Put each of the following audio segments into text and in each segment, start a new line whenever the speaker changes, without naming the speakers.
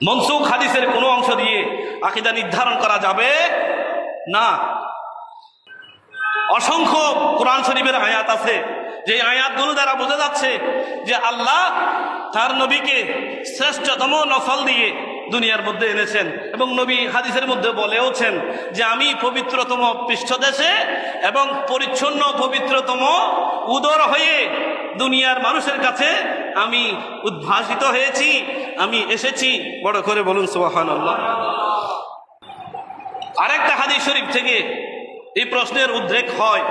মনসুখ হাদিসের কোনো অংশ দিয়ে আকীদা নির্ধারণ করা যাবে না। অসংখ্য কোরআন শরীফের আয়াত আছে, যে আয়াতগুলো দ্বারা বোঝা যাচ্ছে যে আল্লাহ তার নবীকে শ্রেষ্ঠতম নসল দিয়ে দুনিয়ার মধ্যে এনেছেন, এবং নবী হাদিসের মধ্যে বলেওছেন যে আমি পবিত্রতম পৃষ্ঠদেশে এবং পরিচ্ছন্ন পবিত্রতম উদর হয়ে দুনিয়ার মানুষের কাছে আমি উদ্ভাসিত হয়েছি, আমি এসেছি। বড় করে বলুন সুবহানাল্লাহ। আরেকটা হাদিস শরীফ থেকে এই প্রশ্নের উদ্রেক হয়।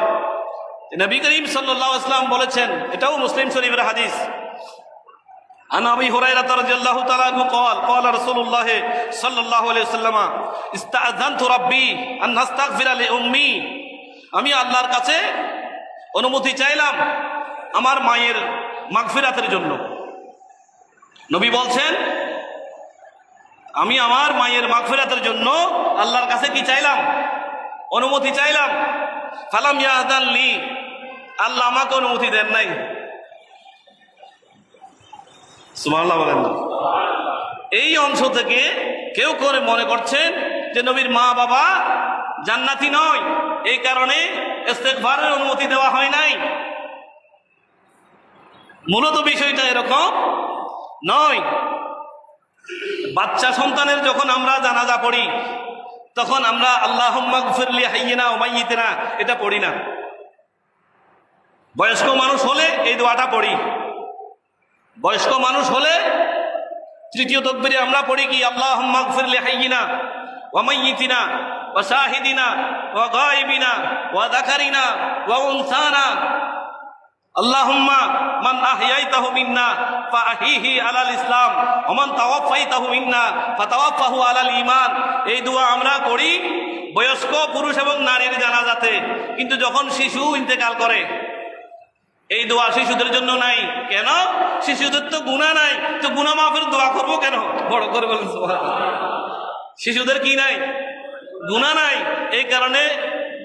নবী করিম সাল্লাল্লাহু আলাইহি ওয়াসাল্লাম বলেছেন, এটাও মুসলিম শরীফের হাদিস, আন আবি হুরায়রা রাদিয়াল্লাহু তাআলা আনহু قال قال رسول الله صلى الله عليه وسلم استأذنت ربي ان استغفر لأمي, আমি আল্লাহর কাছে অনুমতি চাইলাম আমার মায়ের মাগফিরাতের জন্য। নবী বলছেন আমি আমার মায়ের মাগফিরাতের জন্য আল্লাহর কাছে কি চাইলাম? অনুমতি চাইলাম। ফালাম ইয়াদান লি, আল্লাহ আমাকে অনুমতি দেন নাই। সুবহানাল্লাহ বলেন। এই অংশ থেকে কেউ করে মনে করছেন যে নবীর মা বাবা জান্নাতি নয়, এই কারণে ইস্তেগফারের অনুমতি দেওয়া হয় নাই। মূলত বিষয়টা এরকম নয়। বাচ্চা সন্তানের যখন আমরা জানাজা পড়ি তখন আমরা আল্লাহুম্মা গফির লি হাইয়িনা ওয়া মাইয়িতিনা এটা পড়ি না। বয়স্ক মানুষ হলে এই দোয়াটা পড়ি। বয়স্ক মানুষ হলে তৃতীয় তাকবীরে আমরা পড়ি কি আল্লাহুম্মা গফির লি হাইয়িনা ওয়া মাইয়িতিনা ওয়া শাহিদিনা ওয়া গায়িবিনা ওয়া যাকারিনা ওয়া উনসানা আল্লাহুম্মা মান আহইয়াইতাহু মিন্না ফাআহিহি আলাল ইসলাম ওয়া মান তাওয়াফাইতাহু মিন্না ফাতাওয়াফাহু আলাল ঈমান। এই দোয়া আমরা করি বয়স্ক পুরুষ এবং নারীর জানাজাতে, কিন্তু যখন শিশু ইন্তেকাল করে এই দোয়া শিশুদের জন্য নাই। কেন? শিশুদের তো গুনাহ নাই, তো গুনাহ মাফের দোয়া করব কেন? বড় করে বলেন সুবহানাল্লাহ। শিশুদের কি নাই? গুনাহ নাই। এই কারণে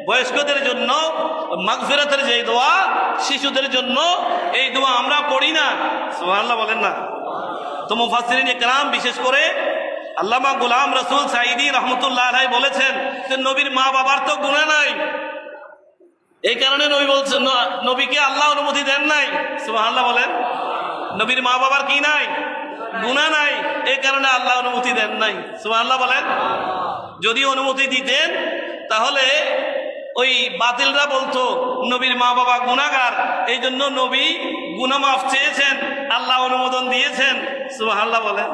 বয়স্কদের জন্য মাগফিরাতের যে দোয়া, শিশুদের জন্য এই দোয়া আমরা পড়ি না। সুবহানাল্লাহ বলেন না। তো মুফাসসিরিন ইকরাম বিশেষ করে আল্লামা গোলাম রসুল সাঈদী রহমতুল্লাহ আলাইহি বলেছেন যে নবীর মা বাবার তো গুনাহ নাই, এই কারণে নবী বলছেন নবীকে আল্লাহ অনুমতি দেন নাই। সুবহানাল্লাহ বলেন। নবীর মা বাবার কি নাই? গুনাহ নাই, এই কারণে আল্লাহ অনুমতি দেন নাই। সুবহানাল্লাহ বলেন। যদি অনুমতি দিতেন তাহলে ওই বাতিলরা বলতো নবীর মা বাবা গুনাহগার, এই জন্য নবী গুনাহ মাফ চেয়েছেন, আল্লাহ অনুমোদন দিয়েছেন। সুবহানাল্লাহ বলেন।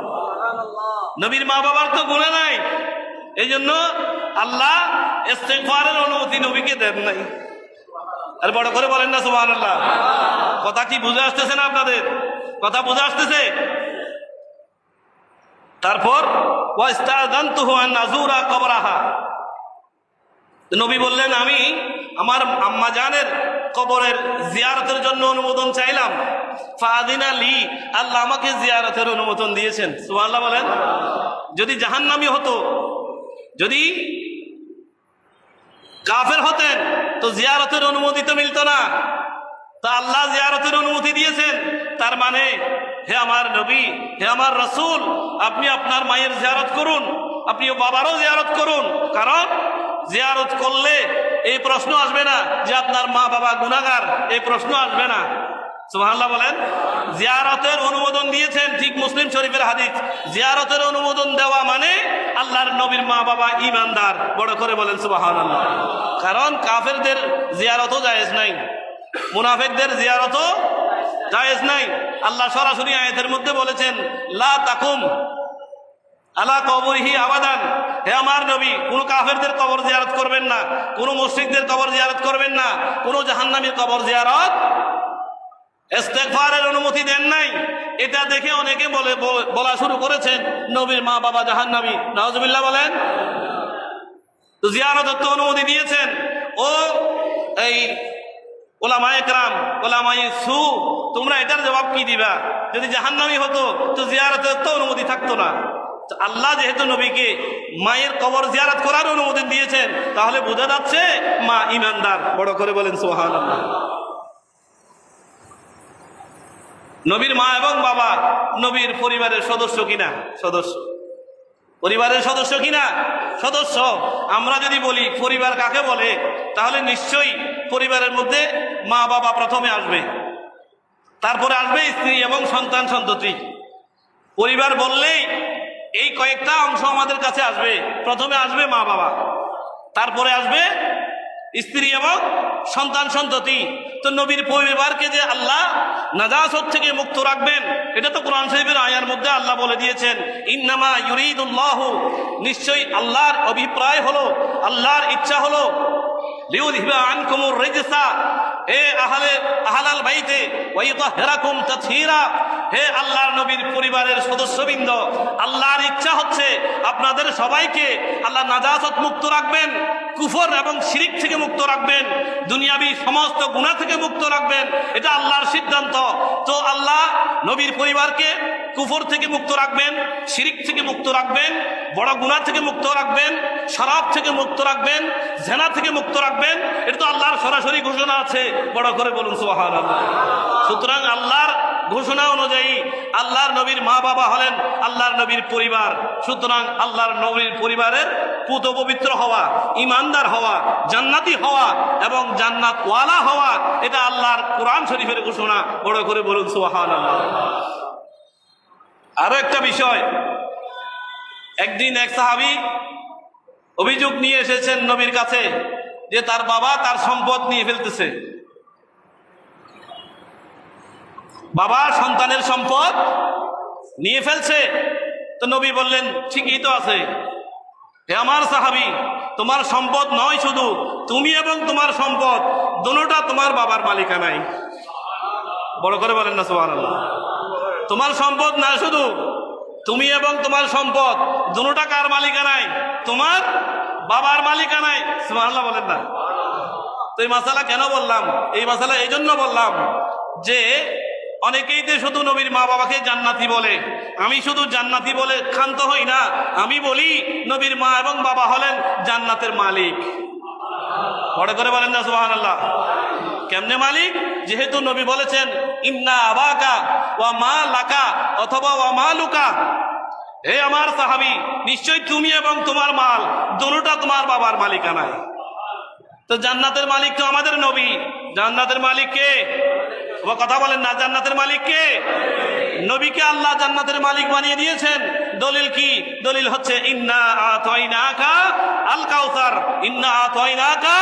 নবীর মা বাবার তো গুনাহ নাই, এই জন্য আল্লাহ ইস্তেগফারের অনুমতি নবীকে দেন নাই। আর বড় করে বলেন না সুবহানাল্লাহ। কথা কি বুঝে আসতেছে না আপনাদের? কথা বুঝে আসতেছে? তারপর ওয়াস্তাযানতুহু আন আযুরা কবরাহা, নবী বললেন আমি আমার আম্মা জানের কবরের জিয়ারতের জন্য অনুমোদন চাইলাম। ফাআযিনা লি, আল্লাহ আমাকে জিয়ারতের অনুমোদন দিয়েছেন। সুবহানাল্লাহ বলেন। যদি জাহান্নামী হতো, যদি কাফের হতেন তো জিয়ারতের অনুমতি তো মিলত না। তা আল্লাহ জিয়ারতের অনুমতি দিয়েছেন, তার মানে হে আমার নবী, হে আমার রাসূল, আপনি আপনার মায়ের জিয়ারত করুন, আপনি বাবারও জিয়ারত করুন। কারণ জিয়ারত করলে এই প্রশ্ন আসবে না যে আপনার মা বাবা গুনাহগার, এই প্রশ্ন আসবে না। সুবহানাল্লাহ বলেন। জিয়ারতের অনুমোদন দিয়েছেন, ঠিক মুসলিম শরীফের হাদিস। জিয়ারতের অনুমোদন দেওয়া মানে আল্লাহর নবীর মা বাবা ঈমানদার। বড় করে বলেন সুবহানাল্লাহ। কারণ কাফেরদের জিয়ারতও জায়েজ নাই, মুনাফিকদের জিয়ারতও জায়েজ নাই। আল্লাহ সরাসরি আয়াতের মধ্যে বলেছেন লা তাকুম আলা কবরিহি আবাদান, হে আমার নবী কোন কাফেরদের কবর জিয়ারত করবেন না, কোন মুশরিকদের কবর জিয়ারত করবেন না, কোন জাহান্নামীর কবর জিয়ারত। ইস্তেগফারের অনুমতি দেন নাই। এটা দেখে অনেকে বলা শুরু করেছেন নবীর মা বাবা জাহান্নামী। নাউজুবিল্লাহ বলেন। তো জিয়ারতের তো অনুমতি দিয়েছেন। ও এই ওলামায়ে কেরাম, ওলামায়ে সু, তোমরা এটার জবাব কি দিবা? যদি জাহান্নামী হতো তো জিয়ারতের তো অনুমতি থাকতো না। আল্লাহ যেহেতু নবীকে মায়ের কবর জিয়ারত করার অনুমতি দিয়েছেন, তাহলে বোঝা যাচ্ছে মা ঈমানদার। বড় করে বলেন সুবহানাল্লাহ। নবীর মা এবং বাবা নবীর পরিবারের সদস্য কিনা? সদস্য। পরিবারের সদস্য কিনা? সদস্য। আমরা যদি বলি পরিবার কাকে বলে, তাহলে নিশ্চয়ই পরিবারের মধ্যে মা বাবা প্রথমে আসবে, তারপরে আসবে স্ত্রী এবং সন্তান সন্ততি। পরিবার বললেই এই কয়েকটা অংশ আমাদের কাছে আসবে। প্রথমে আসবে মা বাবা, তারপরে আসবে স্ত্রী এবং সন্তান সন্ততি। তো নবীর পরিবারকে যে আল্লাহ নাজাসত থেকে মুক্ত রাখবেন, এটা তো কোরআন শরীফের আয়ার মধ্যে আল্লাহ বলে দিয়েছেন, ইন্নামা ইউরিদুল্লাহু, নিশ্চয়ই আল্লাহর অভিপ্রায় হলো, আল্লাহর ইচ্ছা হলো, লিউযহিবা আনকুমুর রিজসা, হে আহলাল বাইতে ওয়া ইউতাহহিরাকুম তাতহীরা, হে আল্লাহর নবীর পরিবারের সদস্যবৃন্দ, আল্লাহর ইচ্ছা হচ্ছে আপনাদের সবাইকে আল্লাহ নাজাসত মুক্ত রাখবেন, কুফর এবং শিরিক থেকে মুক্ত রাখবেন, দুনিয়াবি সমস্ত গুনাহ থেকে মুক্ত রাখবেন। এটা আল্লাহর সিদ্ধান্ত। তো আল্লাহ নবীর পরিবারকে কুফর থেকে মুক্ত রাখবেন, শিরিক থেকে মুক্ত রাখবেন, বড় গুনাহ থেকে মুক্ত রাখবেন, শরাব থেকে মুক্ত রাখবেন, জেনা থেকে মুক্ত রাখবেন। এটা তো আল্লাহর সরাসরি ঘোষণা আছে। বড় করে বলুন সুবহানাল্লাহ। সুতরাং আল্লাহর ঘোষণা অনুযায়ী আল্লাহর নবীর মা বাবা হলেন আল্লাহর নবীর পরিবার। সুতরাং আল্লাহর নবীর পরিবারের পুত পবিত্র হওয়া, ইমানদার হওয়া, জান্নাতি হওয়া এবং জান্নাতওয়ালা হওয়া, এটা আল্লাহর কোরআন শরীফের ঘোষণা। বড় করে বলুন সুবহানাল্লাহ। আরো একটা বিষয়, একদিন এক সাহাবী অভিযোগ নিয়ে এসেছেন নবীর কাছে যে তার বাবা তার সম্পদ নিয়ে ফেলতেছে। বাবা সন্তানের সম্পদ নিয়ে ফেলছে। তো নবী বললেন, ঠিকই তো আছে, হে আমার সাহাবী, তোমার সম্পদ নয়, শুধু তুমি এবং তোমার সম্পদ দুটোটা তোমার বাবার মালিকানায়। বড় করে বলেন না সুবহানাল্লাহ। তোমার সম্পদ না, শুধু তুমি এবং তোমার সম্পদ দুটোটা কার মালিকানায়? তোমার বাবার মালিকানায়। সুবহানাল্লাহ বলেন না। তো এই মাসালা কেন বললাম? এই মাসালা এই জন্য বললাম যে অনেকেই তো শুধু নবীর মা বাবাকে জান্নাতি বলে। আমি শুধু জান্নাতি বলে ক্ষান্ত হই না, আমি বলি নবীর মা এবং বাবা হলেন জান্নাতের মালিক। বড় করে বলেন না সুবহানাল্লাহ। কেমনে মালিক? যেহেতু নবী বলেছেন, ইন্না আবাকা ওয়া মা লাকা অথবা ওয়া মা লুকা, হে আমার সাহাবী, নিশ্চয় তুমি এবং তোমার মাল দুটোটা তোমার বাবার মালিকানায়। তো জান্নাতের মালিক তো আমাদের নবী। জান্নাতের মালিক কে? কথা বলেন না। জান্নাতের মালিক কে? নবীকে আল্লাহ জান্নাতের মালিক বানিয়ে দিয়েছেন। দলিল কি? দলিল হচ্ছে ইন্না আতাইনাকা আল কাউসার, ইন্না আতাইনাকা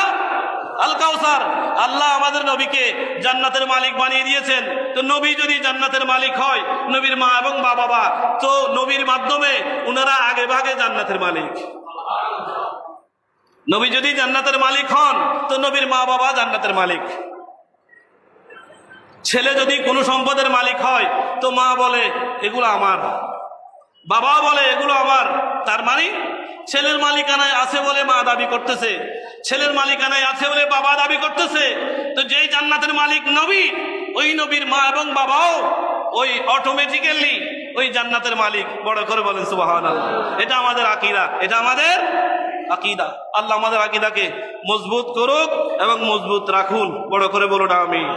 আল কাউসার। আল্লাহ আমাদের নবীকে জান্নাতের মালিক বানিয়ে দিয়েছেন। তো নবী যদি জান্নাতের মালিক হয়, নবীর মা এবং বাবা, তো নবীর মাধ্যমে উনারা আগে ভাগে জান্নাতের মালিক। নবী যদি জান্নাতের মালিক হন, তো নবীর মা বাবা জান্নাতের মালিক। ছেলে যদি কোনো সম্পদের মালিক হয়, তো মা বলে এগুলো আমার, বাবা বলে এগুলো আমার। তার মানে ছেলের মালিকানায় আছে বলে মা দাবি করতেছে, ছেলের মালিকানায় আছে বলে বাবা দাবি করতেছে। তো যেই জান্নাতের মালিক নবী, ওই নবীর মা এবং বাবাও ওই অটোমেটিক্যালি ওই জান্নাতের মালিক। বড় করে বলেন সুবহানাল্লাহ। এটা আমাদের আকীদা, এটা আমাদের আকীদা। আল্লাহ আমাদের আকীদাকে মজবুত করুক এবং মজবুত রাখুন। বড় করে বলুন আমিন।